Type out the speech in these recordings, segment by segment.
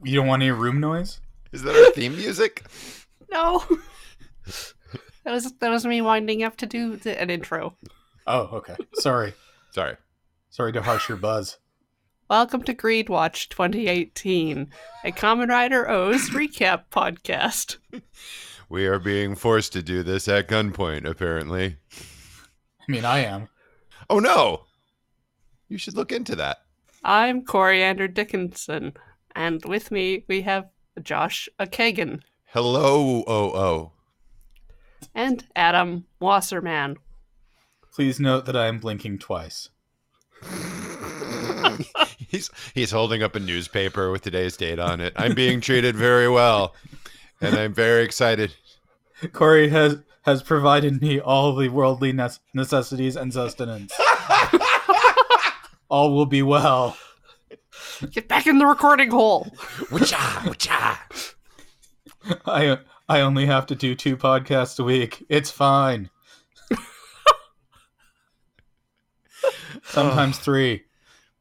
You don't want any room noise? Is that our theme music? No. That was me winding up to do an intro. Oh, okay. Sorry. Sorry to harsh your buzz. Welcome to GREEDWATCH2018, a Kamen Rider O's recap podcast. We are being forced to do this at gunpoint, apparently. I mean, I am. Oh, no. You should look into that. I'm Coriander Dickinson, and with me we have Josh Kagan. Hello, OO. And Adam Wasserman. Please note that I am blinking twice. He's holding up a newspaper with today's date on it. I'm being treated very well, and I'm very excited. Corey has provided me all the worldly necessities and sustenance. All will be well. Get back in the recording hole. Wacha. I only have to do 2 podcasts a week. It's fine. Sometimes 3.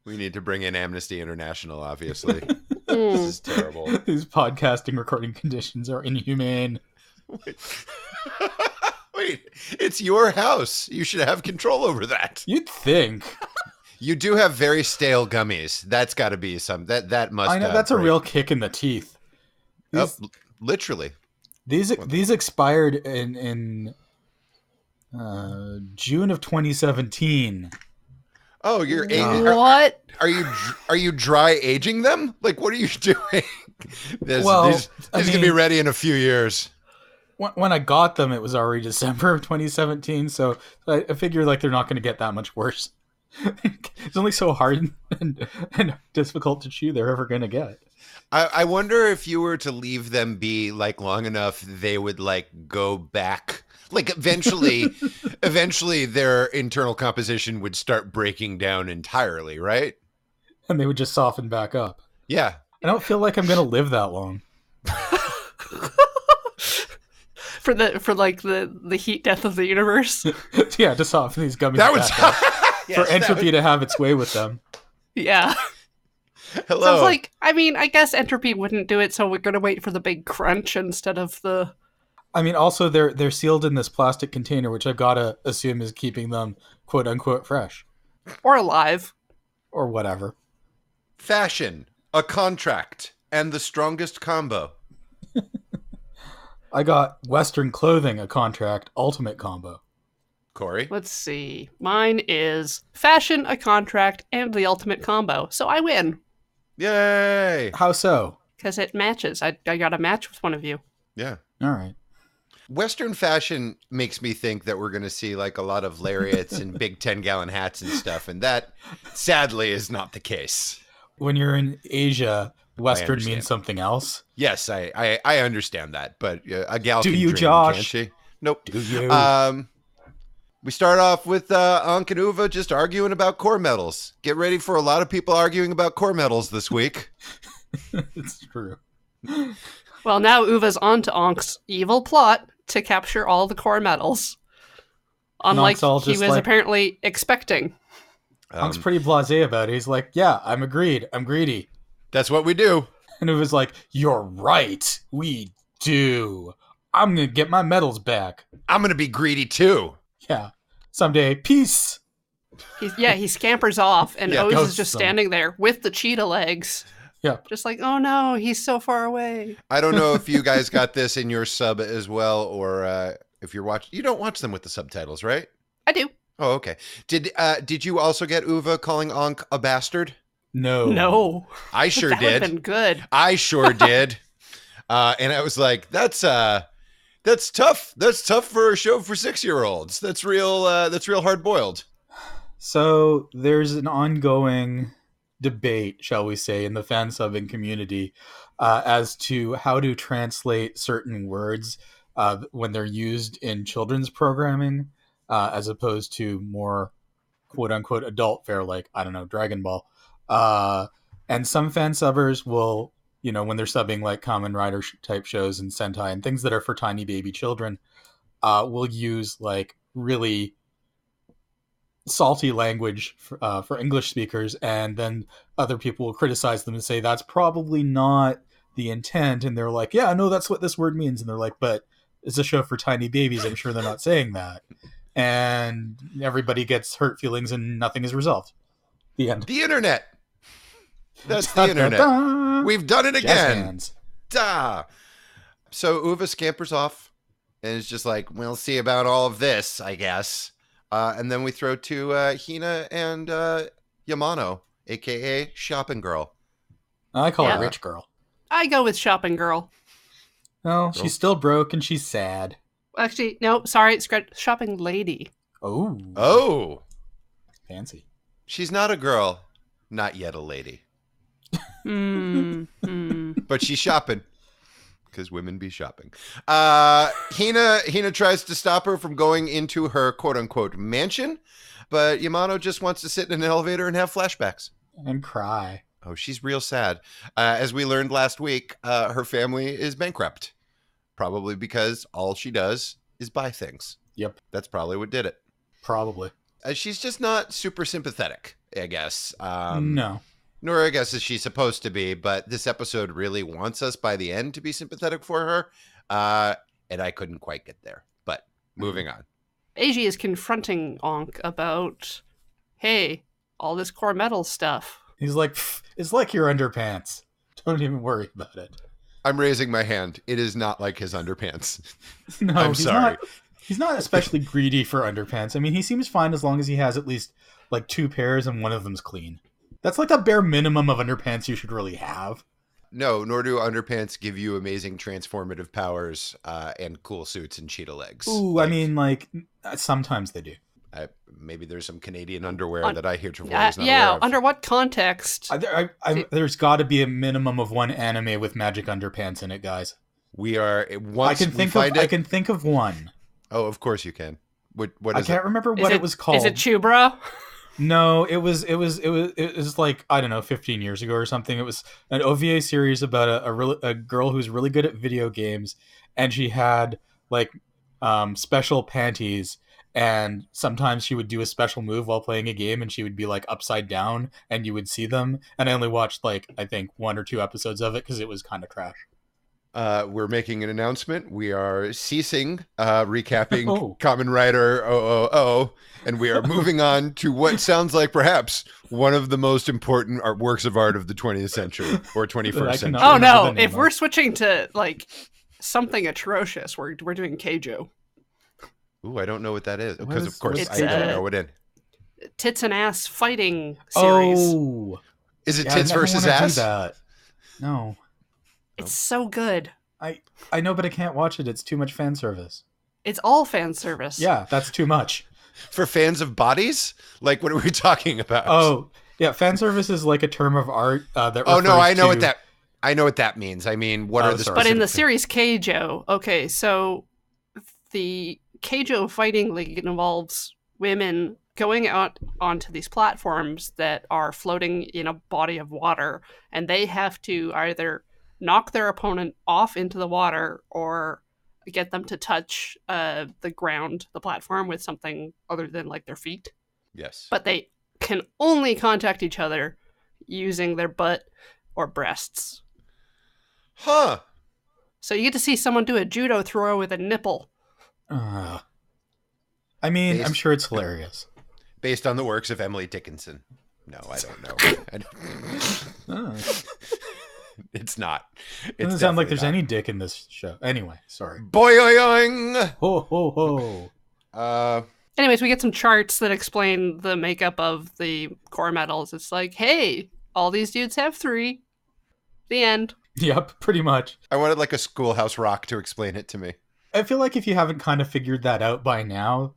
We need to bring in Amnesty International, obviously. This is terrible. These podcasting recording conditions are inhumane. Wait, it's your house. You should have control over that. You'd think. You do have very stale gummies. That's got to be some that must. I know that's a real kick in the teeth. Literally. These expired in June of 2017. Oh, you're aging. What? Are you dry aging them? Like, what are you doing? These gonna be ready in a few years. When I got them, it was already December of 2017, so I figured like they're not going to get that much worse. It's only so hard and difficult to chew they're ever going to get. I wonder if you were to leave them be like long enough, they would like go back. Like eventually their internal composition would start breaking down entirely, right? And they would just soften back up. Yeah. I don't feel like I'm going to live that long. For the heat death of the universe. Yeah, to soften these gummies back up. Yes, for entropy to have its way with them. Yeah. Hello. So it's like, I mean, I guess entropy wouldn't do it, so we're going to wait for the big crunch instead of the... I mean, also, they're sealed in this plastic container, which I've got to assume is keeping them, quote-unquote, fresh. Or alive. Or whatever. Fashion, a contract, and the strongest combo. I got Western clothing, a contract, ultimate combo. Corey? Let's see. Mine is fashion, a contract, and the ultimate combo. So I win. Yay! How so? Because it matches. I got a match with one of you. Yeah. All right. Western fashion makes me think that we're going to see like a lot of lariats and big 10-gallon hats and stuff. And that, sadly, is not the case. When you're in Asia, Western means something else. Yes, I understand that. But a gal Do can you, dream, Josh? can't she? Nope. Do you? We start off with Ankh and Uva just arguing about core metals. Get ready for a lot of people arguing about core metals this week. It's true. Well, now Uva's on to Ankh's evil plot to capture all the core metals. Unlike he was apparently expecting. Ankh's pretty blasé about it. He's like, yeah, I'm agreed. I'm greedy. That's what we do. And Uva's like, you're right. We do. I'm going to get my medals back. I'm going to be greedy too. Yeah. Someday, peace. He scampers off, and Oz is just standing there with the cheetah legs. Yeah. Just like, oh no, he's so far away. I don't know if you guys got this in your sub as well, or if you're watching. You don't watch them with the subtitles, right? I do. Oh, okay. Did you also get Uva calling Ankh a bastard? No. I sure that did. That would have been good. I sure did. And I was like, that's tough. That's tough for a show for 6-year-olds. That's real hard boiled. So there's an ongoing debate, shall we say, in the fan subbing community as to how to translate certain words when they're used in children's programming as opposed to more quote unquote adult fare, like, I don't know, Dragon Ball. And some fan subbers will when they're subbing like Kamen Rider type shows and Sentai and things that are for tiny baby children, will use like really salty language for English speakers, and then other people will criticize them and say that's probably not the intent, and they're like, yeah, no, that's what this word means, and they're like, but it's a show for tiny babies, I'm sure they're not saying that, and everybody gets hurt feelings and nothing is resolved. The end. The internet. That's the internet. We've done it again. Da. So Uva scampers off and is just like, we'll see about all of this, I guess. And then we throw to Hina and Yamano, a.k.a. Shopping Girl. I call her Rich Girl. I go with Shopping Girl. No, she's still broke and she's sad. Actually, no, sorry, it's Shopping Lady. Oh. Fancy. She's not a girl, not yet a lady. But she's shopping. Because women be shopping. Hina tries to stop her from going into her quote-unquote mansion, but Yamano just wants to sit in an elevator and have flashbacks. And cry. Oh, she's real sad. As we learned last week, her family is bankrupt. Probably because all she does is buy things. Yep. That's probably what did it. Probably. She's just not super sympathetic, I guess. No. Nor, I guess, is she supposed to be, but this episode really wants us by the end to be sympathetic for her, and I couldn't quite get there. But moving on. Eiji is confronting Ankh about, hey, all this core metal stuff. He's like, it's like your underpants. Don't even worry about it. I'm raising my hand. It is not like his underpants. No, I'm sorry. He's not especially greedy for underpants. I mean, he seems fine as long as he has at least like 2 pairs and one of them's clean. That's like the bare minimum of underpants you should really have. No, nor do underpants give you amazing transformative powers and cool suits and cheetah legs. Ooh, I mean, like, sometimes they do. Maybe there's some Canadian underwear that I heretofore was not aware yeah, of. under what context? There's got to be a minimum of one anime with magic underpants in it, guys. We are... Once I can think of one. Oh, of course you can. What is it? I can't remember what it was called. Is it Chubra? No, it was like, I don't know, 15 years ago or something. It was an OVA series about a girl who's really good at video games, and she had like special panties, and sometimes she would do a special move while playing a game, and she would be like upside down, and you would see them. And I only watched like, I think 1 or 2 episodes of it because it was kind of trash. We're making an announcement. We are ceasing recapping Kamen Rider 000, and we are moving on to what sounds like perhaps one of the most important works of art of the 20th century or 21st century. Oh no! If we're switching to like something atrocious, we're doing Keijo. Ooh, I don't know what that is because of course I don't know what it. Tits and ass fighting series. Oh, is it tits versus ass? No. It's so good. I know, but I can't watch it. It's too much fan service. It's all fan service. Yeah, that's too much. For fans of bodies? Like, what are we talking about? Oh, yeah, fan service is like a term of art that Oh, no, I know what that means. I mean, what are the But in the series Keijo, okay, so the Keijo fighting league involves women going out onto these platforms that are floating in a body of water, and they have to either knock their opponent off into the water or get them to touch the ground, the platform, with something other than like their feet. Yes. But they can only contact each other using their butt or breasts. Huh. So you get to see someone do a judo throw with a nipple. I mean, I'm sure it's hilarious. Based on the works of Emily Dickinson. No, I don't know. It's not. It doesn't sound like there's any dick in this show. Anyway, sorry. Boing! Ho, ho, ho. Anyways, we get some charts that explain the makeup of the core metals. It's like, hey, all these dudes have 3. The end. Yep, pretty much. I wanted like a Schoolhouse Rock to explain it to me. I feel like if you haven't kind of figured that out by now,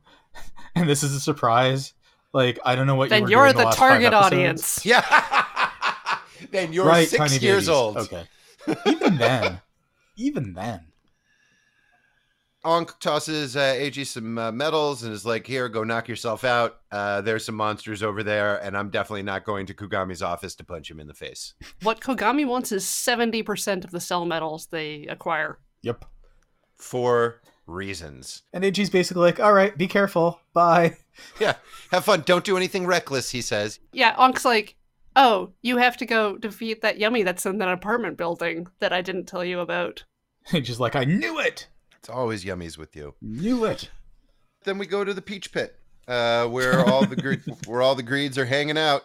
and this is a surprise, like, I don't know what then you were doing the target audience. Yeah. Then you're right, 6 years old. Okay. Even then. Ankh tosses AG some medals and is like, here, go knock yourself out. There's some monsters over there, and I'm definitely not going to Kugami's office to punch him in the face. What Kogami wants is 70% of the cell medals they acquire. Yep. For reasons. And AG's basically like, all right, be careful. Bye. Yeah, have fun. Don't do anything reckless, he says. Yeah, Ankh's like, oh, you have to go defeat that yummy that's in that apartment building that I didn't tell you about. AG's like, I knew it. It's always yummies with you. Knew it. Then we go to the Peach Pit, where all the greeds are hanging out.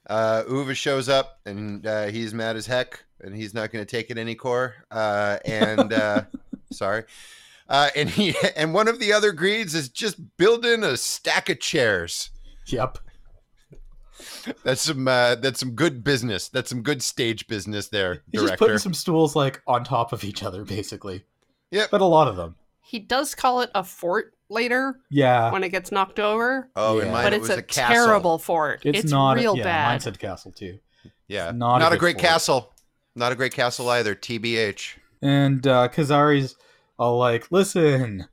Uva shows up, and he's mad as heck, and he's not going to take it any core. Sorry. And one of the other greeds is just building a stack of chairs. Yep. That's some good business. That's some good stage business there, He's director. just putting some stools like on top of each other, basically. Yep. But a lot of them. He does call it a fort later Yeah. when it gets knocked over. Oh, Yeah. in mine But it it's was a castle. terrible fort. It's not real yeah, bad. Mine said castle too. Yeah, It's not not a a great good fort. castle. Not a great castle either. TBH. And Kazari's all like, listen,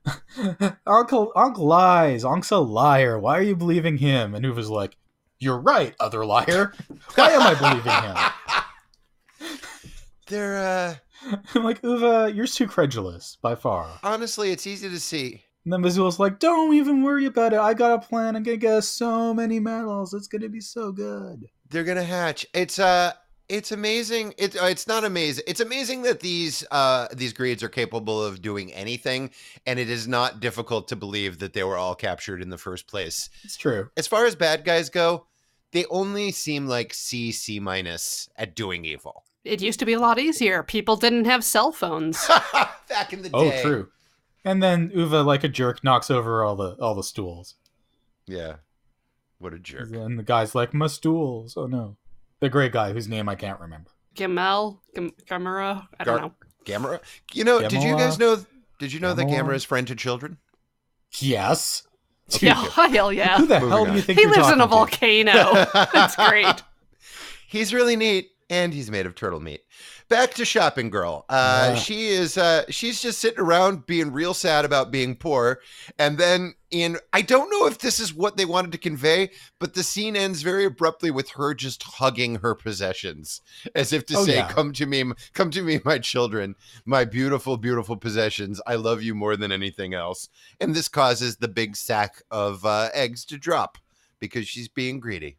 Uncle lies. Unc's a liar. Why are you believing him? And Uva's like, you're right, other liar. Why am I believing him? They're I'm like, Uva, you're too credulous, by far. honestly, it's easy to see. And then Bazul's like, don't even worry about it. I got a plan. I'm going to get us so many medals. It's going to be so good. They're gonna hatch. It's amazing. It's not amazing. It's amazing that these greeds are capable of doing anything, and it is not difficult to believe that they were all captured in the first place. It's true. As far as bad guys go, they only seem like C minus at doing evil. It used to be a lot easier. People didn't have cell phones. Back in the Oh, day. true. And then Uva, like a jerk, knocks over all the stools. Yeah. What a jerk. And the guy's like, my stools. Oh, no. The gray guy whose name I can't remember. Gamera, I don't know. Gamera? You know, did you guys know? Did you know that Gamera? Gamera is friend to children? Yes. Dude, Yeah, hell yeah. who the Moving hell do on. you think He you're lives in a talking to? volcano. That's great. He's really neat, and he's made of turtle meat. Back to Shopping Girl. She's just sitting around being real sad about being poor, and then I don't know if this is what they wanted to convey, but the scene ends very abruptly with her just hugging her possessions, as if to say, yeah. come to me, my children, my beautiful, beautiful possessions. I love you more than anything else." And this causes the big sack of eggs to drop because she's being greedy.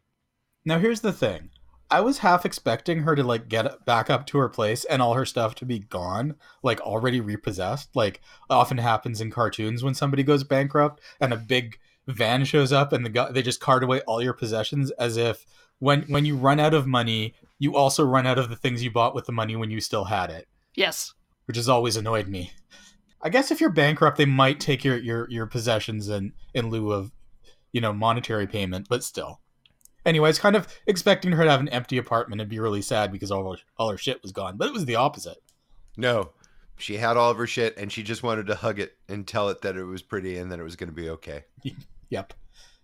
Now, here's the thing. I was half expecting her to, like, get back up to her place and all her stuff to be gone, like, already repossessed. Like, often happens in cartoons when somebody goes bankrupt and a big van shows up and they just cart away all your possessions, as if when you run out of money, you also run out of the things you bought with the money when you still had it, Yes. which has always annoyed me. I guess if you're bankrupt, they might take your possessions in lieu of, monetary payment, but still. Anyway, I was kind of expecting her to have an empty apartment and be really sad because all her shit was gone, but it was the opposite. No, she had all of her shit, and she just wanted to hug it and tell it that it was pretty and that it was going to be okay. Yep.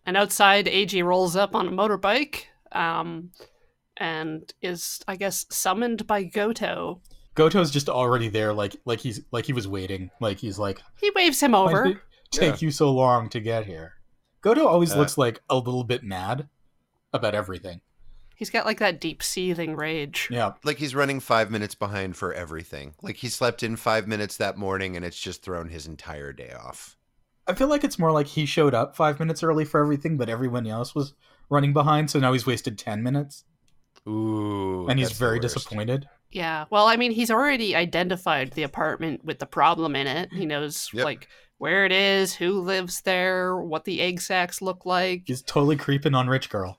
And outside, AG rolls up on a motorbike and is, I guess, summoned by Goto. Goto's just already there, like he was waiting. Like he's like, He waves him why over. did it take you so long to get here? Goto always looks like a little bit mad about everything. He's got like that deep seething rage. Yeah. Like he's running 5 minutes behind for everything. Like he slept in 5 minutes that morning, and it's just thrown his entire day off. I feel like it's more like he showed up 5 minutes early for everything, but everyone else was running behind, so now he's wasted 10 minutes. Ooh. And he's that's the very worst. disappointed. Yeah. Well, I mean, he's already identified the apartment with the problem in it. He knows Yep. like where it is, who lives there, what the egg sacs look like. He's totally creeping on Rich Girl.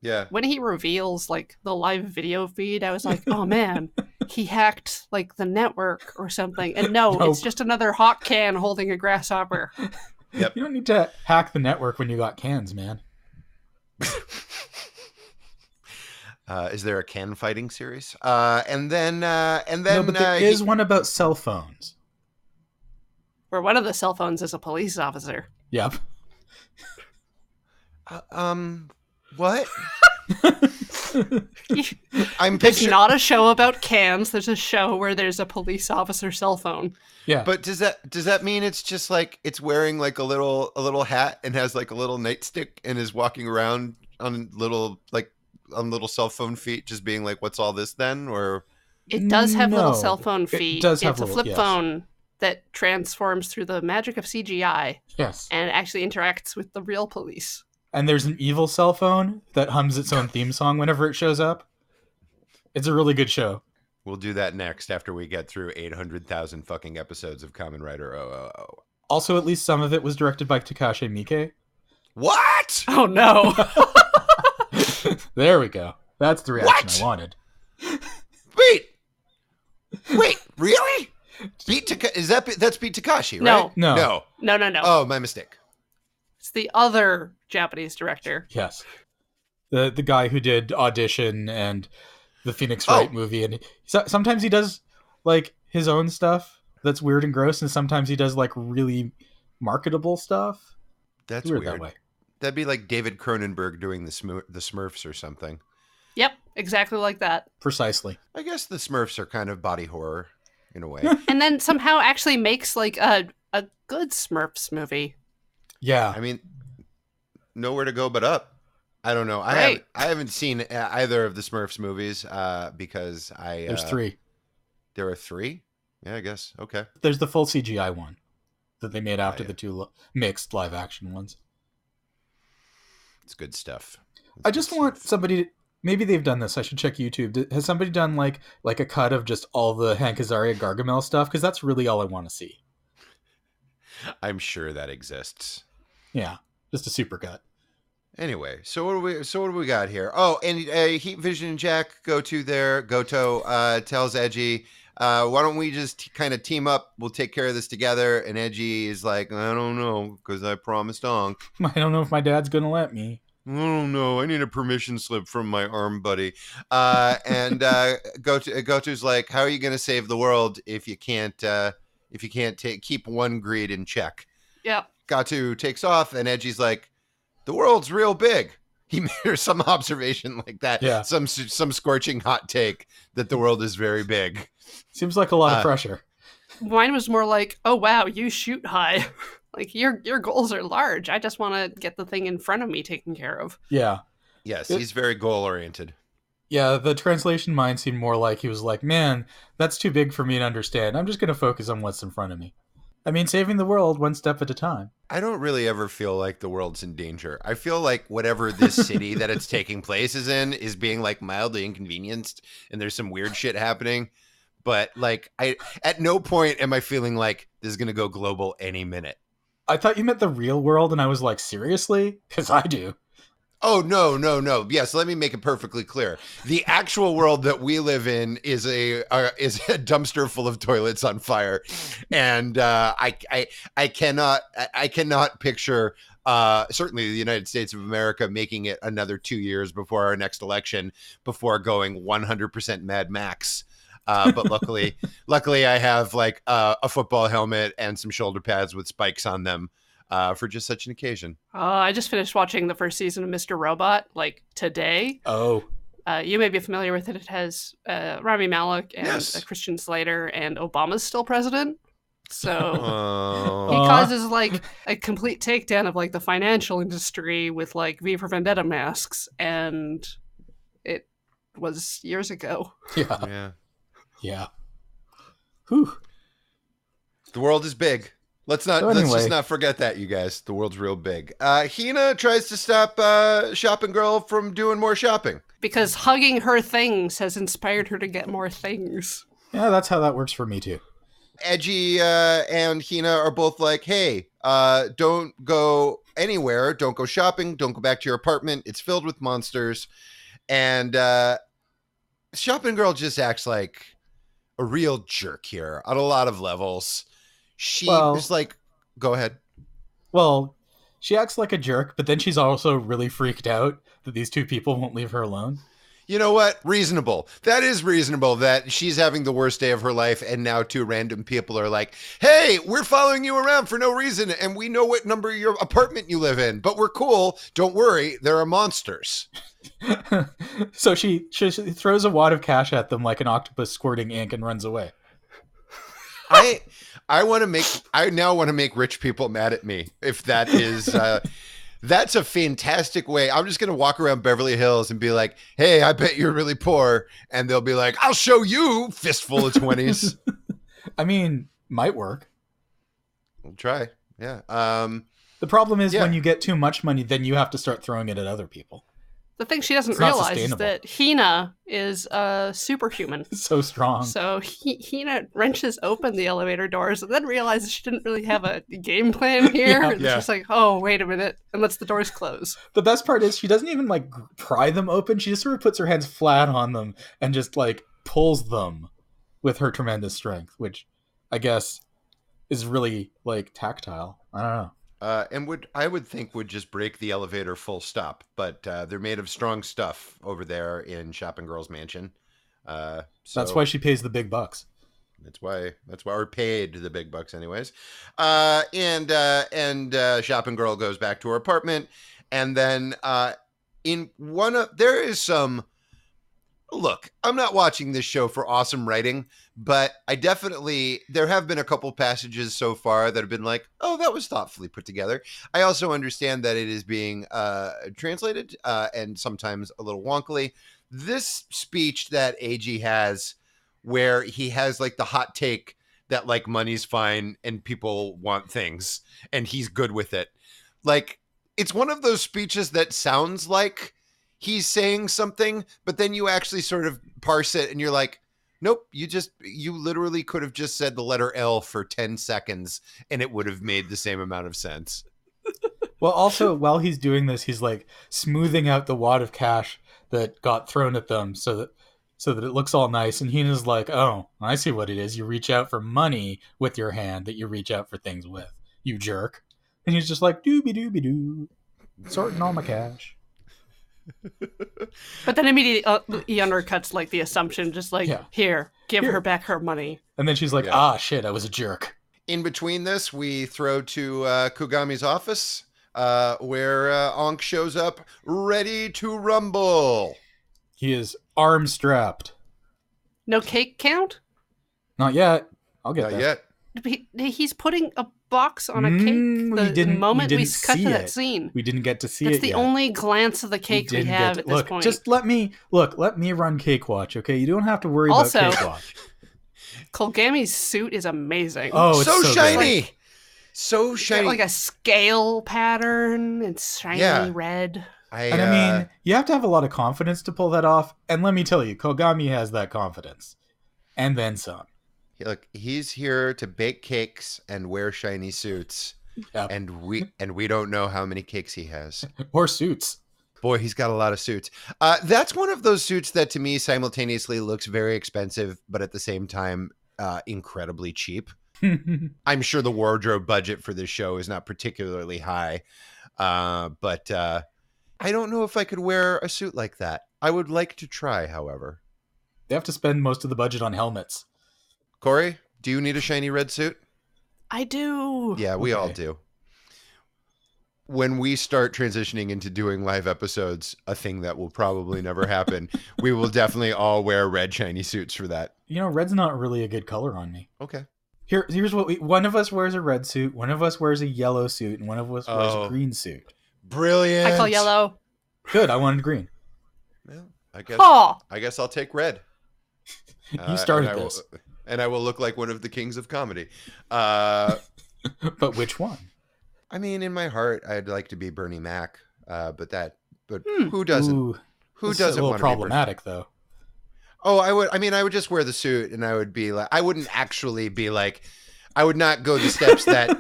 Yeah. When he reveals like the live video feed, I was like, oh man, he hacked like the network or something. And no, Nope. it's just another hot can holding a grasshopper. Yep. You don't need to hack the network when you got cans, man. Is there a can fighting series? And then No, but there is one about cell phones. Where one of the cell phones is a police officer. Yep. What? I'm There's picturing. not a show about cans. There's a show where there's a police officer cell phone. Yeah. But does that mean it's just like it's wearing like a little hat and has like a little nightstick and is walking around on little cell phone feet, just being like, "What's all this then?" Or It does have little No. cell phone It feet. does have It's a little- flip yes. phone that transforms through the magic of CGI Yes. and actually interacts with the real police. And there's an evil cell phone that hums its own theme song whenever it shows up. It's a really good show. we'll do that next after we get through 800,000 fucking episodes of Kamen Rider 000. Also, at least some of it was directed by Takashi Miike. What? Oh no! There we go. That's the reaction What? I wanted. Wait, really? That's Beat Takashi, right? No. No. No. Oh, my mistake. It's the other Japanese director. Yes. The guy who did Audition and the Phoenix Wright Oh. movie. And sometimes he does, like, his own stuff that's weird and gross, and sometimes he does, like, really marketable stuff. That's Weird weird. that way. That'd be like David Cronenberg doing the Smurfs or something. Yep, exactly like that. Precisely. I guess the Smurfs are kind of body horror in a way. And then somehow actually makes like a good Smurfs movie. Yeah. I mean, nowhere to go but up. I don't know. Right. I haven't seen either of the Smurfs movies because There's 3. There are 3? Yeah, I guess. Okay. There's the full CGI one that they made after yeah. the 2 mixed live action ones. It's good stuff. I just want somebody to, maybe they've done this. I should check YouTube. Has somebody done like a cut of just all the Hank Azaria Gargamel stuff? Because that's really all I want to see. I'm sure that exists. Yeah, just a super cut. Anyway, so what do we got here? Oh, and Heat Vision and Jack go to there. Goto tells Edgy, why don't we just kind of team up? We'll take care of this together. And Edgy is like, I don't know, because I promised Onk. I don't know if my dad's gonna let me. I don't know. I need a permission slip from my arm buddy. And Goto's like, how are you going to save the world if you can't keep one greed in check? Yep. Goto takes off, and Edgy's like, the world's real big. He made some observation like that. Yeah. Some scorching hot take that the world is very big. Seems like a lot of pressure. Mine was more like, oh wow, you shoot high. Like your goals are large. I just want to get the thing in front of me taken care of. Yeah. Yes, he's very goal oriented. Yeah, the translation mine seemed more like he was like, man, that's too big for me to understand. I'm just going to focus on what's in front of me. I mean, saving the world one step at a time. I don't really ever feel like the world's in danger. I feel like whatever this city that it's taking place is in is being like mildly inconvenienced, and there's some weird shit happening. But like, at no point am I feeling like this is going to go global any minute. I thought you meant the real world, and I was like, seriously? Because I do. Oh, no. Yes, let me make it perfectly clear. The actual world that we live in is a dumpster full of toilets on fire. And I cannot picture certainly the United States of America making it another 2 years before our next election before going 100% Mad Max. But luckily I have like a football helmet and some shoulder pads with spikes on them. For just such an occasion. I just finished watching the first season of Mr. Robot, like today. Oh. You may be familiar with it. It has Rami Malek and Yes. Christian Slater, and Obama's still president. So he Oh. causes like a complete takedown of like the financial industry with like V for Vendetta masks, and it was years ago. Yeah. Yeah. Yeah. Whew. The world is big. Let's anyway. just not forget that, you guys. The world's real big. Hina tries to stop Shopping Girl from doing more shopping. Because hugging her things has inspired her to get more things. Yeah, that's how that works for me, too. Edgy and Hina are both like, hey, don't go anywhere. Don't go shopping. Don't go back to your apartment. It's filled with monsters. And Shopping Girl just acts like a real jerk here on a lot of levels. She was like, go ahead. Well, she acts like a jerk, but then she's also really freaked out that these two people won't leave her alone. You know what? Reasonable. That is reasonable that she's having the worst day of her life, and now two random people are like, hey, we're following you around for no reason, and we know what number your apartment you live in, but we're cool. Don't worry, there are monsters. So she throws a wad of cash at them like an octopus squirting ink and runs away. I now want to make rich people mad at me. If that is that's a fantastic way. I'm just going to walk around Beverly Hills and be like, hey, I bet you're really poor. And they'll be like, I'll show you, fistful of 20s. I mean, might work. We'll try. Yeah. The problem is when you get too much money, then you have to start throwing it at other people. The thing she doesn't realize is that Hina is a superhuman. So strong. So Hina wrenches open the elevator doors and then realizes she didn't really have a game plan here. It's just like, oh, wait a minute, and lets the doors close. The best part is she doesn't even like pry them open. She just sort of puts her hands flat on them and just like pulls them with her tremendous strength, which I guess is really like tactile. I don't know. And I would think would just break the elevator full stop, but they're made of strong stuff over there in Shopping Girl's mansion. So that's why she pays the big bucks. That's why we're paid the big bucks, anyways. And Shopping Girl goes back to her apartment, and then there is some. Look, I'm not watching this show for awesome writing, but there have been a couple passages so far that have been like, oh, that was thoughtfully put together. I also understand that it is being translated and sometimes a little wonkily. This speech that AG has, where he has like the hot take that like money's fine and people want things and he's good with it. Like, it's one of those speeches that sounds like he's saying something, but then you actually sort of parse it and you're like, nope, you literally could have just said the letter L for 10 seconds and it would have made the same amount of sense. Well, also, while he's doing this, he's like smoothing out the wad of cash that got thrown at them so that it looks all nice. And Hina's like, oh, I see what it is. You reach out for money with your hand that you reach out for things with, you jerk. And he's just like, dooby-dooby-doo, sorting all my cash. But then immediately he undercuts like the assumption, just like, here, give her back her money. And then she's like, ah, shit, I was a jerk. In between this, we throw to Kugami's office, where Ankh shows up, ready to rumble. He is arm strapped. No cake count? Not yet. I'll get that. Not yet. He's putting a box on a cake the moment we cut to that scene. We didn't get to see it. That's the only glance of the cake we have at this point. Just let me run Cake Watch, okay? You don't have to worry about Cake Watch. Kogami's suit is amazing. Oh, it's so shiny. So shiny. Like a scale pattern. It's shiny red. I mean, you have to have a lot of confidence to pull that off. And let me tell you, Kogami has that confidence. And then some. Look, he's here to bake cakes and wear shiny suits. Yep. And we don't know how many cakes he has. Or suits. Boy, he's got a lot of suits. That's one of those suits that to me simultaneously looks very expensive, but at the same time, incredibly cheap. I'm sure the wardrobe budget for this show is not particularly high. But I don't know if I could wear a suit like that. I would like to try, however. They have to spend most of the budget on helmets. Corey, do you need a shiny red suit? I do. Yeah, we all do. When we start transitioning into doing live episodes, a thing that will probably never happen, we will definitely all wear red shiny suits for that. You know, red's not really a good color on me. Okay. Here's what one of us wears a red suit, one of us wears a yellow suit, and one of us wears a green suit. Brilliant. I call yellow. Good, I wanted green. Well, I guess I'll take red. You started this. And I will look like one of the kings of comedy. But which one? I mean, in my heart, I'd like to be Bernie Mac. But who doesn't? Ooh, who doesn't want to be problematic, though. Oh, I would. I mean, I would just wear the suit, and I would be like, I wouldn't actually be like, I would not go the steps that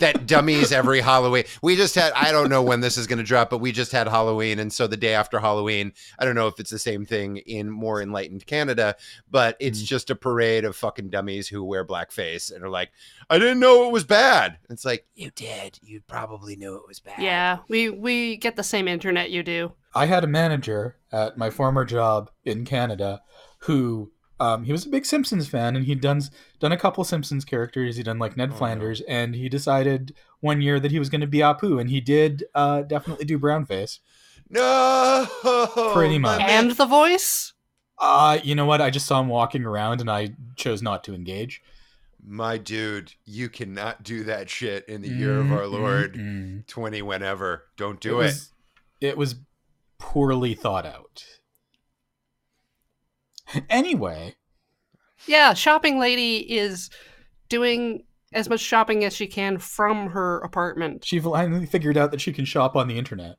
that dummies every Halloween. We just had, I don't know when this is going to drop, but we just had Halloween. And so the day after Halloween, I don't know if it's the same thing in more enlightened Canada, but it's just a parade of fucking dummies who wear blackface and are like, I didn't know it was bad. It's like, you did. You probably knew it was bad. Yeah, we get the same internet you do. I had a manager at my former job in Canada who he was a big Simpsons fan, and he'd done a couple Simpsons characters. He'd done like Ned Flanders, and he decided one year that he was going to be Apu, and he did definitely do brownface. No, Pretty much. And the voice? You know what? I just saw him walking around, and I chose not to engage. My dude, you cannot do that shit in the year of our Lord 20 whenever. Don't do it. It was poorly thought out. Anyway. Yeah, shopping lady is doing as much shopping as she can from her apartment. She finally figured out that she can shop on the internet.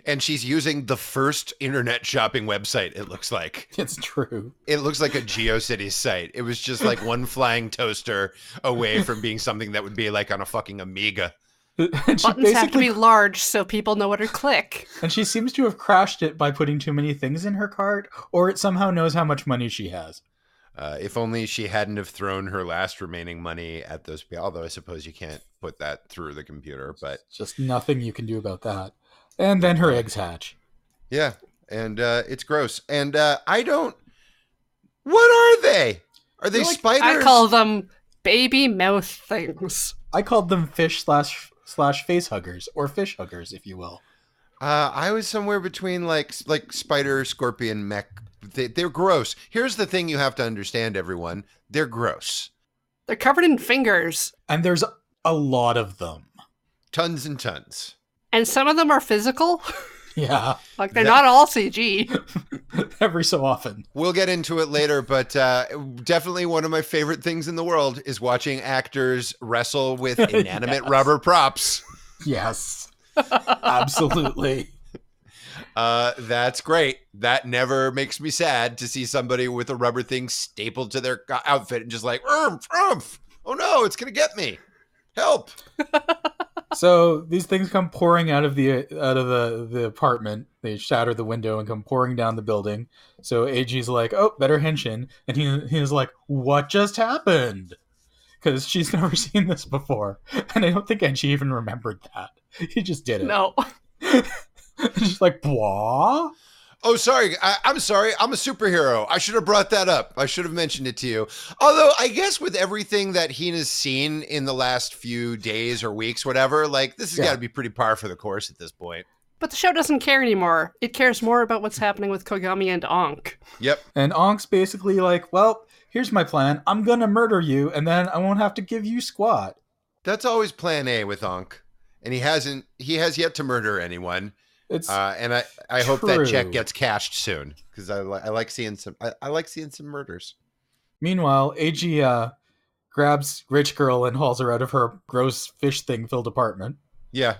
And she's using the first internet shopping website, it looks like. It's true. It looks like a GeoCities site. It was just like one flying toaster away from being something that would be like on a fucking Amiga. Buttons have to be large so people know what to click. And she seems to have crashed it by putting too many things in her cart, or it somehow knows how much money she has. If only she hadn't have thrown her last remaining money at those people. Although I suppose you can't put that through the computer, but just nothing you can do about that. And then her eggs hatch. Yeah, and it's gross. And I don't... What are they? Are they spiders? I call them baby mouth things. I called them fish slash face huggers, or fish huggers, if you will. I was somewhere between like spider, scorpion, mech. They're gross. Here's the thing you have to understand, everyone. They're gross. They're covered in fingers. And there's a lot of them. Tons and tons. And some of them are physical. Yeah. Like, they're not all CG. Every so often. We'll get into it later, but definitely one of my favorite things in the world is watching actors wrestle with inanimate rubber props. Yes. Absolutely. That's great. That never makes me sad to see somebody with a rubber thing stapled to their outfit and just like, oh no, it's going to get me. Help. So these things come pouring out of the apartment. They shatter the window and come pouring down the building. So AG's like, oh, better henshin. And he's like, what just happened? Because she's never seen this before. And I don't think AG even remembered that. He just did it. No. She's like, blah? Oh, sorry. I'm sorry. I'm a superhero. I should have brought that up. I should have mentioned it to you. Although, I guess with everything that Hina's seen in the last few days or weeks, whatever, like, this has got to be pretty par for the course at this point. But the show doesn't care anymore. It cares more about what's happening with Kogami and Ankh. Yep. And Ankh's basically like, well, here's my plan. I'm going to murder you, and then I won't have to give you squat. That's always plan A with Ankh. And he has yet to murder anyone. It's and I hope that check gets cashed soon, because I like seeing some murders. Meanwhile, AG grabs Rich Girl and hauls her out of her gross fish thing filled apartment. Yeah.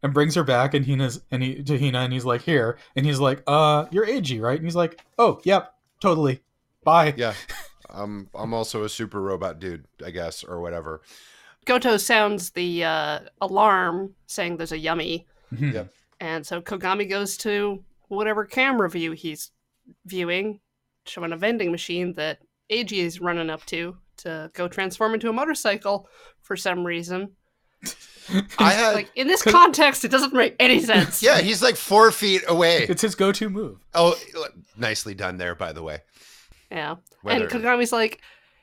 And brings her back, and to Hina, and he's like, here. And he's like, you're AG, right? And he's like, oh, yep, totally. Bye. Yeah. I'm also a super robot dude, I guess, or whatever. Goto sounds the alarm saying there's a yummy. Yep. And so Kogami goes to whatever camera view he's viewing, showing a vending machine that AG is running up to go transform into a motorcycle for some reason. Like, in this context, it doesn't make any sense. Yeah, he's like 4 feet away. It's his go-to move. Oh, nicely done there, by the way. Yeah. And Kogami's like,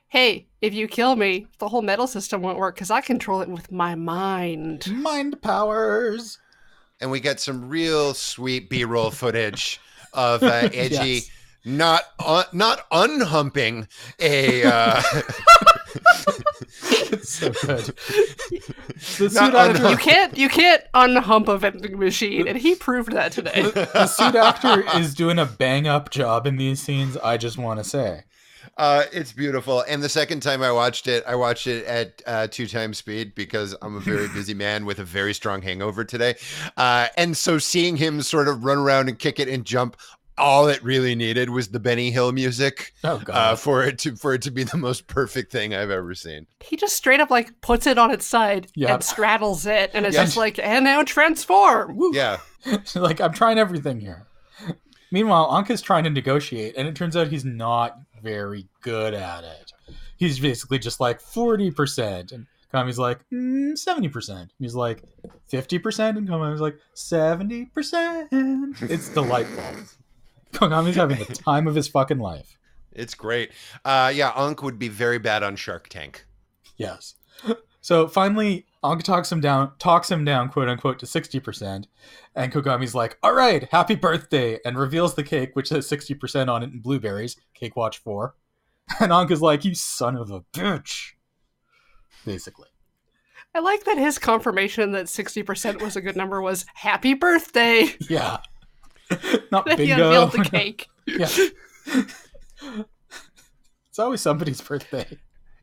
hey, if you kill me, the whole metal system won't work because I control it with my mind. Mind powers. And we get some real sweet B-roll footage of Edgy not unhumping a... It's so good. You can't unhump a vending machine, and he proved that today. The suit actor is doing a bang-up job in these scenes, I just want to say. It's beautiful. And the second time I watched it at 2 times speed because I'm a very busy man with a very strong hangover today. And so seeing him sort of run around and kick it and jump all it really needed was the Benny Hill music Oh god. for it to be the most perfect thing I've ever seen. He just straight up like puts it on its side Yep. and straddles it, and it's Yep. just like, and now transform. Woo. Yeah. Like, I'm trying everything here. Meanwhile, Anka's trying to negotiate, and it turns out he's not very good at it. He's basically just like 40%, and Kami's like 70%. He's like 50%, and Kami's like 70%. It's delightful. Kami's having the time of his fucking life. It's great. Yeah, Ankh would be very bad on Shark Tank. Yes. So finally, Anka talks him down, quote unquote, to 60%. And Kogami's like, all right, happy birthday, and reveals the cake, which has 60% on it in blueberries, Cake Watch 4. And Anka's like, you son of a bitch. Basically. I like that his confirmation that 60% was a good number was happy birthday. Yeah. Not Then he bingo. unveiled the cake. Yeah. It's always somebody's birthday.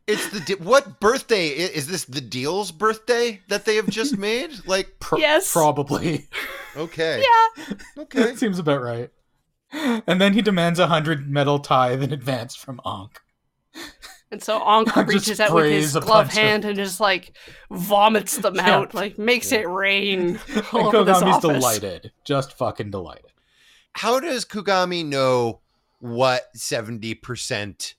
It's what birthday is this? The Deal's birthday that they have just made? Like, Yes. Probably. okay, Yeah. okay. That seems about right. And then he demands 100 metal tithe in advance from Ankh. And so Ankh Just reaches out with his sprays a glove bunch hand and just like vomits them Yeah. out, like makes it rain And all over this Kogami's office. delighted. Just fucking delighted. How does Kugami know what 70%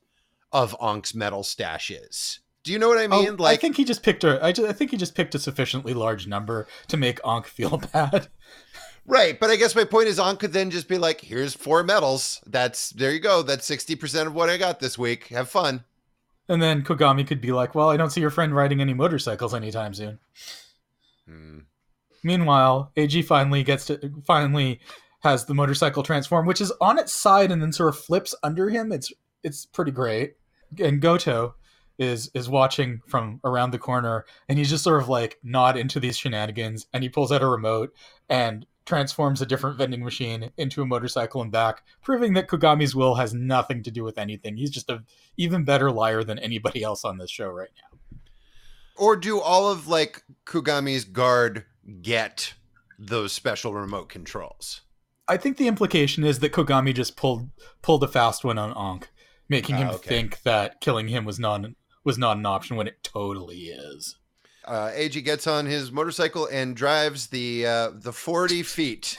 of Ankh's metal stash is? Do you know what I mean? I think he just picked I think he just picked a sufficiently large number to make Ankh feel bad. Right, but I guess my point is Ankh could then just be like, here's 4 metals. There you go. That's 60% of what I got this week. Have fun. And then Kogami could be like, well, I don't see your friend riding any motorcycles anytime soon. Meanwhile, AG finally has the motorcycle transform, which is on its side and then sort of flips under him. It's pretty great. And Goto is watching from around the corner, and he's just sort of like not into these shenanigans, and he pulls out a remote and transforms a different vending machine into a motorcycle and back, proving that Kogami's will has nothing to do with anything. He's just a even better liar than anybody else on this show right now. Or do all of like Kugami's guard get those special remote controls? I think the implication is that Kogami just pulled a fast one on Ankh, making him think that killing him was not an option when it totally is. AG gets on his motorcycle and drives the 40 feet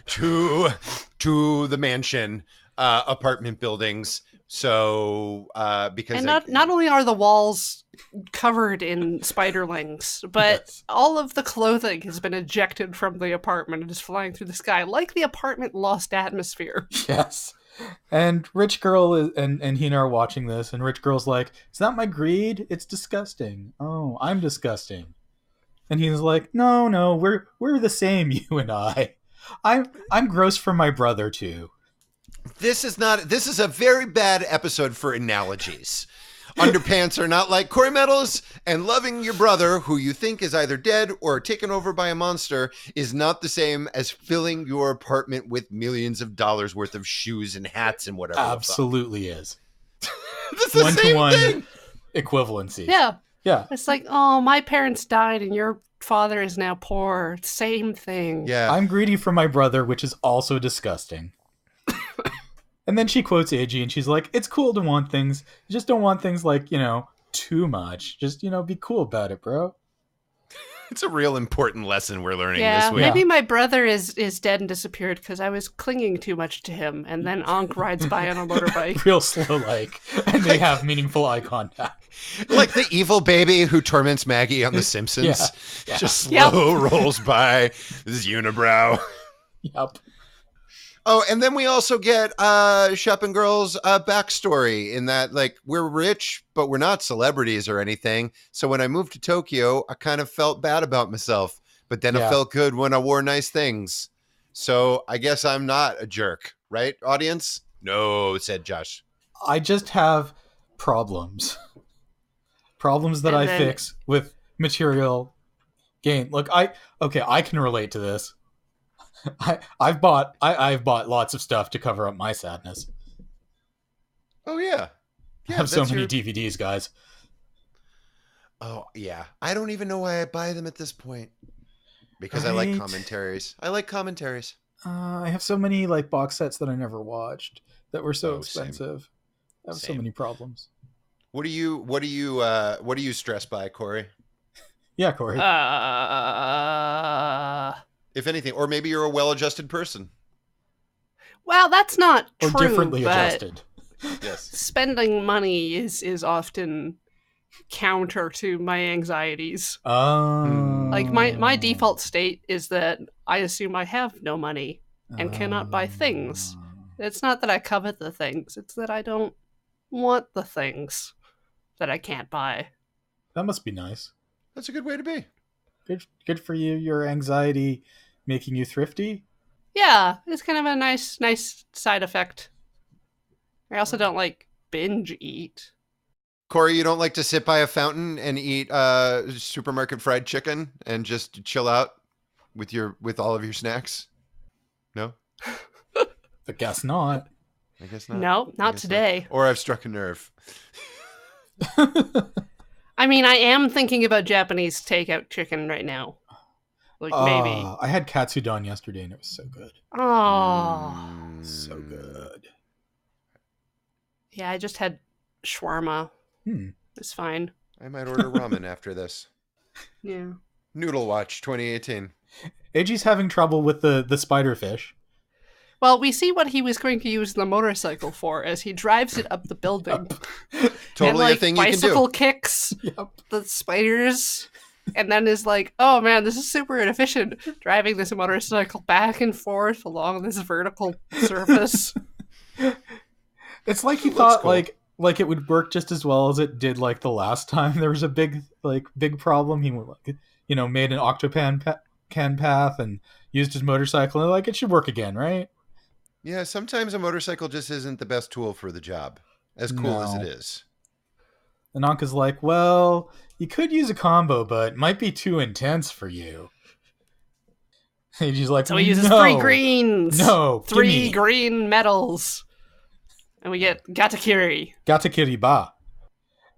to the mansion apartment buildings. So because And not only are the walls covered in spiderlings, but Yes. all of the clothing has been ejected from the apartment and is flying through the sky, like the apartment lost atmosphere. Yes. And Rich Girl and Hina are watching this, and Rich Girl's like, it's not my greed, it's disgusting. Oh, I'm disgusting. And he's like, no, we're the same, you and I. I'm gross for my brother too. this is a very bad episode for analogies. Underpants are not like Corey Metals, and loving your brother, who you think is either dead or taken over by a monster, is not the same as filling your apartment with millions of dollars worth of shoes and hats and whatever. Absolutely is. That's the same One-to-one thing. equivalency. Yeah. Yeah. It's like, oh, my parents died and your father is now poor. Same thing. Yeah. I'm greedy for my brother, which is also disgusting. And then she quotes AG and she's like, it's cool to want things. You just don't want things like, too much. Just, be cool about it, bro. It's a real important lesson we're learning Yeah, this week. maybe my brother is dead and disappeared because I was clinging too much to him. And then Ankh rides by on a motorbike. Real slow, and they have meaningful eye contact. Like the evil baby who torments Maggie on The Simpsons. Yeah. Just slow rolls by this unibrow. Yep. Oh, and then we also get Shep and Girl's backstory in that, like, we're rich, but we're not celebrities or anything. So when I moved to Tokyo, I kind of felt bad about myself. But then Yeah. it felt good when I wore nice things. So I guess I'm not a jerk, right, audience? No, said Josh. I just have problems. Problems that And I then- fix with material gain. Look, I can relate to this. I've bought lots of stuff to cover up my sadness. Oh, yeah. I have so that's many your- DVDs, guys. Oh, yeah. I don't even know why I buy them at this point. Because I like Right. commentaries. I like commentaries. I have so many like box sets that I never watched that were so Same. expensive. I have so Same. many problems. What do you stress by, Corey? Yeah, Corey. If anything, or maybe you're a well-adjusted person. Well, that's not Or true, differently but adjusted. Yes. spending money is often counter to my anxieties. Oh. Like my default state is that I assume I have no money and cannot buy things. It's not that I covet the things, it's that I don't want the things that I can't buy. That must be nice. That's a good way to be. Good for you. Your anxiety making you thrifty. Yeah, it's kind of a nice side effect. I also don't like binge eat. Corey, you don't like to sit by a fountain and eat supermarket fried chicken and just chill out with all of your snacks? No? I guess not. I guess not. No, not today. Or I've struck a nerve. I mean, I am thinking about Japanese takeout chicken right now. Like, maybe. I had katsudon yesterday and it was so good. Oh. So good. Yeah, I just had shawarma. It's fine. I might order ramen after this. Yeah. Noodle Watch 2018. AG's having trouble with the spider fish. Well, we see what he was going to use the motorcycle for as he drives it up the building. Totally and, like, a thing you can do. Bicycle kicks the spiders, and then is like, oh man, this is super inefficient, driving this motorcycle back and forth along this vertical surface. It's like he thought cool. like it would work just as well as it did like the last time there was a big problem. He made an octopan can path and used his motorcycle and like it should work again, right? Yeah, sometimes a motorcycle just isn't the best tool for the job, as cool as it is. And Anka's like, well, you could use a combo, but it might be too intense for you. And he's like, so he uses 3 greens. No, 3 green metals. And we get Gatakiri. Gatakiri ba.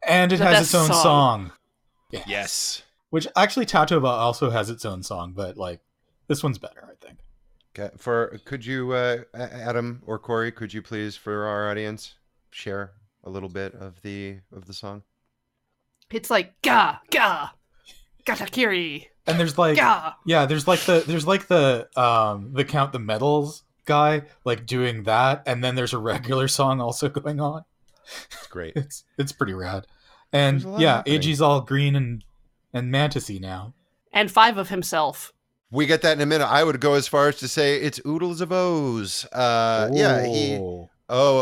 And it has its own song. Yes. Which actually Tatoba also has its own song, but like this one's better, I think. Okay. Could you, Adam or Corey, could you please, for our audience, share a little bit of the song? It's like ga ga Gatakiri. And there's like there's the count the medals guy like doing that, and then there's a regular song also going on. It's great. It's pretty rad. And AG's all green and mantisy now. And 5 of himself. We get that in a minute. I would go as far as to say it's Oodles of O's.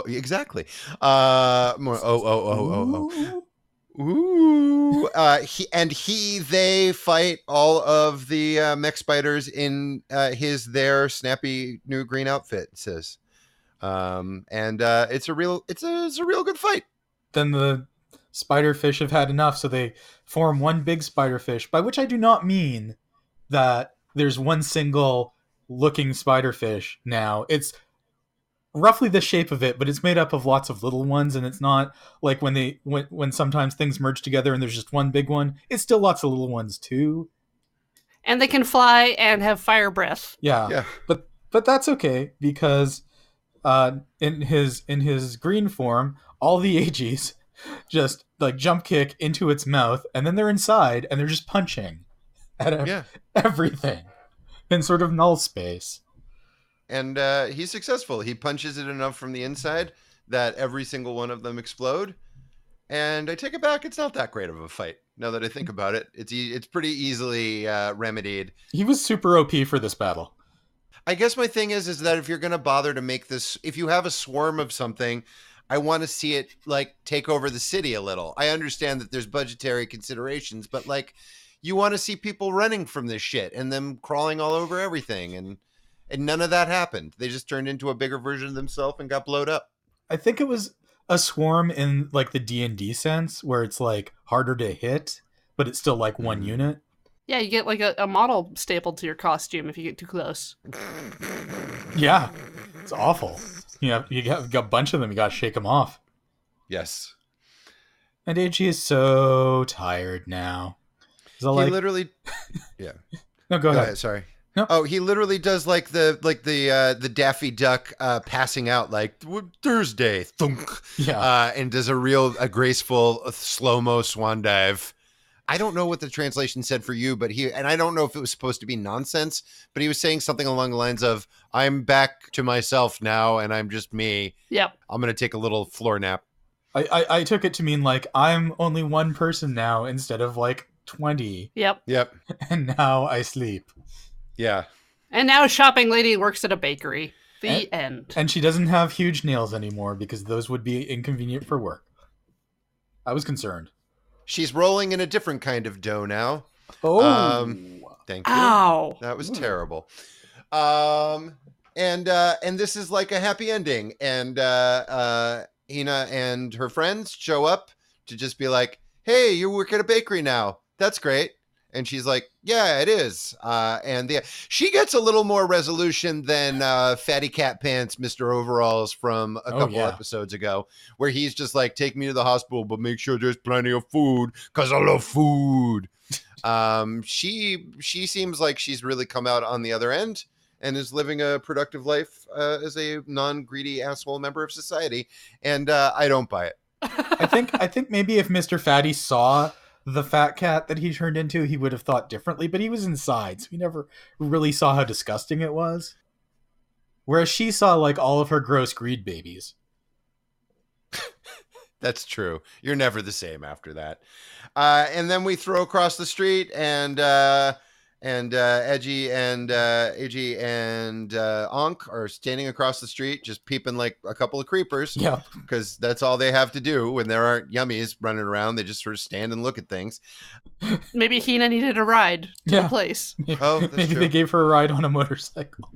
Exactly. Ooh. They fight all of the mech spiders in their snappy new green outfit, it says. It's a real good fight. Then the spider fish have had enough, so they form one big spider fish, by which I do not mean that there's one single looking spider fish now. It's roughly the shape of it, but it's made up of lots of little ones, and it's not like when sometimes things merge together and there's just one big one. It's still lots of little ones too. And they can fly and have fire breath. Yeah. But that's okay because in his green form, all the AGs just like jump kick into its mouth, and then they're inside and they're just punching at everything in sort of null space. And he's successful. He punches it enough from the inside that every single one of them explode. And I take it back. It's not that great of a fight. Now that I think about it, it's pretty easily remedied. He was super OP for this battle. I guess my thing is that if you're going to bother to make this, if you have a swarm of something, I want to see it like take over the city a little. I understand that there's budgetary considerations, but like you want to see people running from this shit and them crawling all over everything. And none of that happened. They just turned into a bigger version of themselves and got blowed up. I think it was a swarm in like the D&D sense where it's like harder to hit, but it's still like one unit. Yeah, you get like a model stapled to your costume if you get too close. Yeah, it's awful. You got a bunch of them. You got to shake them off. Yes. And AG is so tired now. He literally... Yeah. No, go ahead. Sorry. No. Oh, he literally does like the Daffy Duck passing out like Thursday, thunk, Yeah. and does a graceful slow-mo swan dive. I don't know what the translation said for you, but and I don't know if it was supposed to be nonsense, but he was saying something along the lines of, I'm back to myself now and I'm just me. Yep. I'm going to take a little floor nap. I took it to mean like I'm only one person now instead of like 20. Yep. Yep. And now I sleep. Yeah. And now shopping lady works at a bakery. The end. And she doesn't have huge nails anymore because those would be inconvenient for work. I was concerned. She's rolling in a different kind of dough now. Oh. Thank you. Ow. That was terrible. And this is like a happy ending. And Hina and her friends show up to just be like, hey, you work at a bakery now. That's great. And she's like, yeah, it is. And she gets a little more resolution than Fatty Cat Pants, Mr. Overalls from a couple episodes ago, where he's just like, take me to the hospital, but make sure there's plenty of food because I love food. She seems like she's really come out on the other end and is living a productive life as a non-greedy asshole member of society. And I don't buy it. I think maybe if Mr. Fatty saw the fat cat that he turned into, he would have thought differently, but he was inside, so he never really saw how disgusting it was. Whereas she saw like all of her gross greed babies. That's true. You're never the same after that. And then we throw across the street, and Edgy and Ag and Ankh are standing across the street, just peeping like a couple of creepers. Yeah, because that's all they have to do when there aren't yummies running around. They just sort of stand and look at things. Maybe Hina needed a ride to the place. Maybe they gave her a ride on a motorcycle.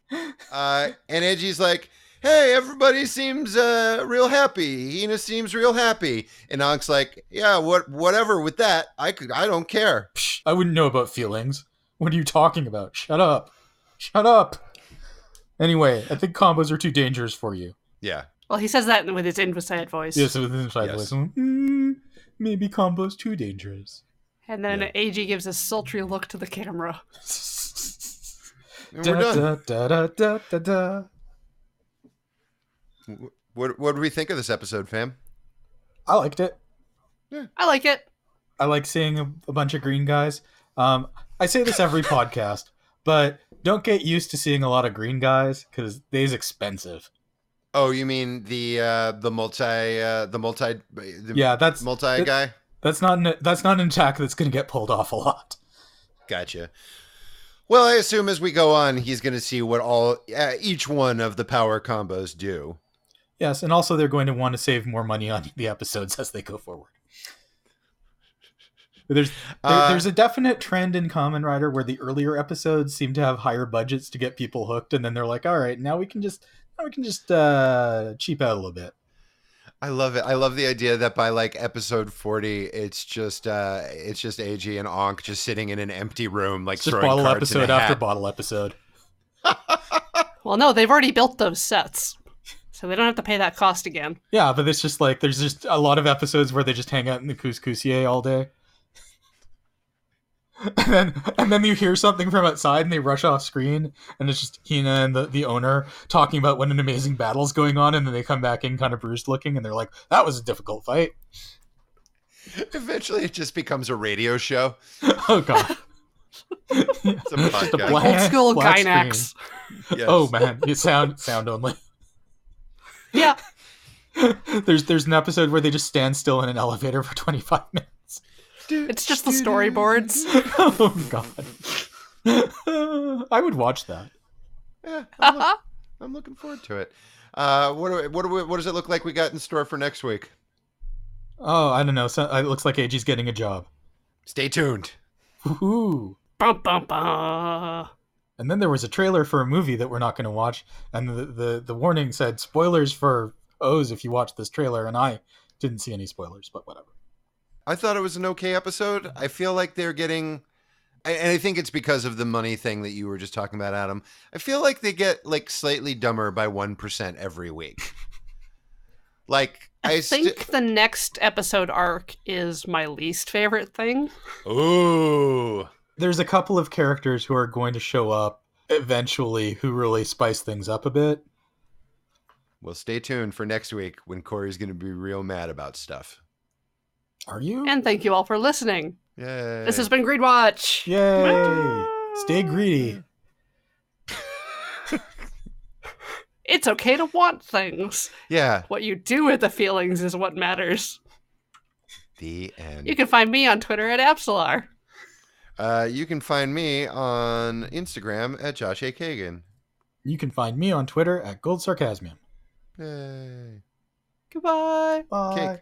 And Edgy's like, hey, everybody seems real happy. Hina seems real happy. And Ankh's like, yeah, whatever with that. I don't care. Psh, I wouldn't know about feelings. What are you talking about? Shut up. Shut up. Anyway, I think combos are too dangerous for you. Yeah. Well, he says that with his inside voice. Yes, with his inside voice. Maybe combos too dangerous. And then AG gives a sultry look to the camera. And we're done. What do we think of this episode, fam? I liked it. Yeah. I like it. I like seeing a bunch of green guys. I say this every podcast, but don't get used to seeing a lot of green guys because they's expensive. Oh, you mean the multi guy? That's not an attack that's going to get pulled off a lot. Gotcha. Well, I assume as we go on, he's going to see what each one of the power combos do. Yes, and also they're going to want to save more money on the episodes as they go forward. There's a definite trend in Kamen Rider where the earlier episodes seem to have higher budgets to get people hooked, and then they're like, all right, now we can just cheap out a little bit. I love it. I love the idea that by like episode 40, it's just AG and Ankh just sitting in an empty room, like it's just throwing bottle cards episode in a hat. after bottle episode. Well, no, they've already built those sets, so they don't have to pay that cost again. Yeah, but it's just like there's just a lot of episodes where they just hang out in the couscousier all day. And then you hear something from outside and they rush off screen and it's just Hina and the owner talking about what an amazing battle's going on, and then they come back in kind of bruised looking and they're like, that was a difficult fight. Eventually it just becomes a radio show. Oh god. It's a podcast. Old school Gynax. Yes. Oh man, it's sound only. Yeah. There's an episode where they just stand still in an elevator for 25 minutes. It's just the storyboards. Oh god. I would watch that. Yeah, I'm looking forward to it. What does it look like we got in store for next week? Oh, I don't know. So, it looks like AG's getting a job. Stay tuned. Woohoo. Bum, bum, bum. And then there was a trailer for a movie that we're not going to watch, and the warning said spoilers for O's if you watch this trailer, and I didn't see any spoilers, but whatever. I thought it was an okay episode. I feel like they're getting, and I think it's because of the money thing that you were just talking about, Adam. I feel like they get like slightly dumber by 1% every week. Like I think the next episode arc is my least favorite thing. Ooh. there's a couple of characters who are going to show up eventually who really spice things up a bit. Well, stay tuned for next week when Corey's going to be real mad about stuff. Are you? And thank you all for listening. Yay. This has been GREEDWATCH. Yay! Stay greedy. It's okay to want things. Yeah. What you do with the feelings is what matters. The end. You can find me on Twitter at Absolar. You can find me on Instagram at Josh A. Kagan. You can find me on Twitter at GoldSarcasmium. Yay. Goodbye. Bye. Cake.